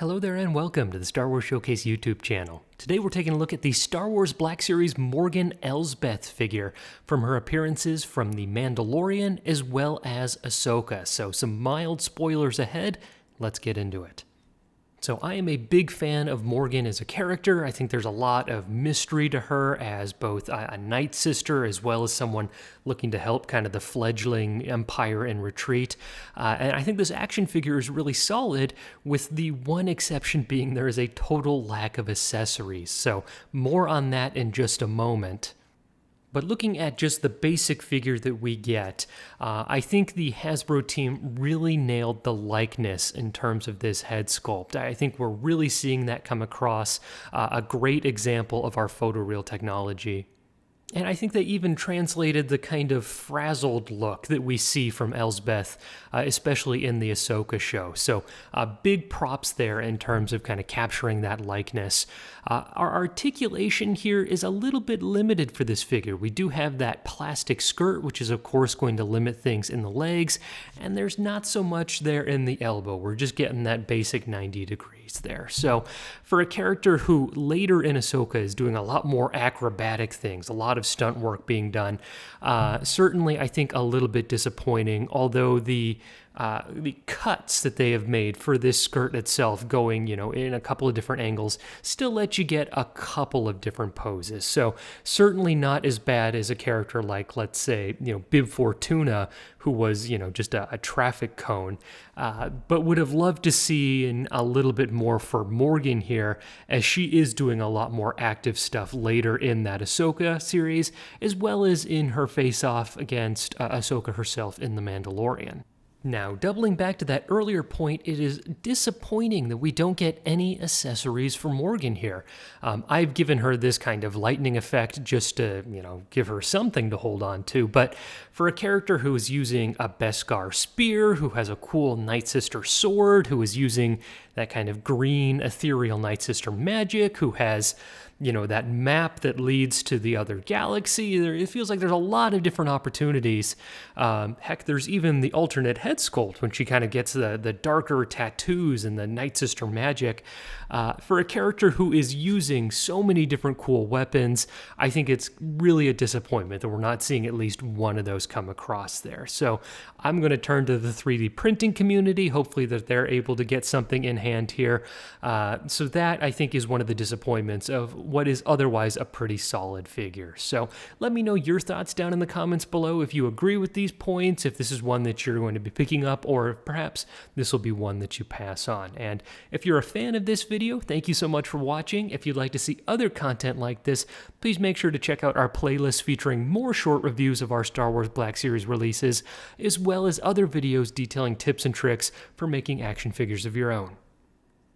Hello there and welcome to the Star Wars Showcase YouTube channel. Today we're taking a look at the Star Wars Black Series Morgan Elsbeth figure from her appearances from The Mandalorian as well as Ahsoka. So some mild spoilers ahead, let's get into it. So I am a big fan of Morgan as a character. I think there's a lot of mystery to her as both a Nightsister as well as someone looking to help kind of the fledgling Empire in retreat. And I think this action figure is really solid, with the one exception being there is a total lack of accessories. So more on that in just a moment. But looking at just the basic figure that we get, I think the Hasbro team really nailed the likeness in terms of this head sculpt. I think we're really seeing that come across, a great example of our photoreal technology. And I think they even translated the kind of frazzled look that we see from Elsbeth, especially in the Ahsoka show. So big props there in terms of kind of capturing that likeness. Our articulation here is a little bit limited for this figure. We do have that plastic skirt, which is of course going to limit things in the legs, and there's not so much there in the elbow. We're just getting that basic 90 degrees there. So for a character who later in Ahsoka is doing a lot more acrobatic things, a lot of stunt work being done, certainly I think a little bit disappointing, although the cuts that they have made for this skirt itself, going, in a couple of different angles, still let you get a couple of different poses. So certainly not as bad as a character like, let's say, Bib Fortuna, who was, just a traffic cone, but would have loved to see a little bit more for Morgan here, as she is doing a lot more active stuff later in that Ahsoka series, as well as in her face-off against Ahsoka herself in The Mandalorian. Now, doubling back to that earlier point, it is disappointing that we don't get any accessories for Morgan here. I've given her this kind of lightning effect just to, give her something to hold on to, but for a character who is using a Beskar spear, who has a cool Nightsister sword, who is using that kind of green ethereal Nightsister magic, who has that map that leads to the other galaxy. It feels like there's a lot of different opportunities. Heck, there's even the alternate head sculpt when she kind of gets the darker tattoos and the Nightsister magic. For a character who is using so many different cool weapons, I think it's really a disappointment that we're not seeing at least one of those come across there. So I'm going to turn to the 3D printing community, hopefully that they're able to get something in hand here. So that, I think, is one of the disappointments of what is otherwise a pretty solid figure. So let me know your thoughts down in the comments below, if you agree with these points, if this is one that you're going to be picking up, or if perhaps this will be one that you pass on. And if you're a fan of this video, thank you so much for watching. If you'd like to see other content like this, please make sure to check out our playlist featuring more short reviews of our Star Wars Black Series releases, as well as other videos detailing tips and tricks for making action figures of your own.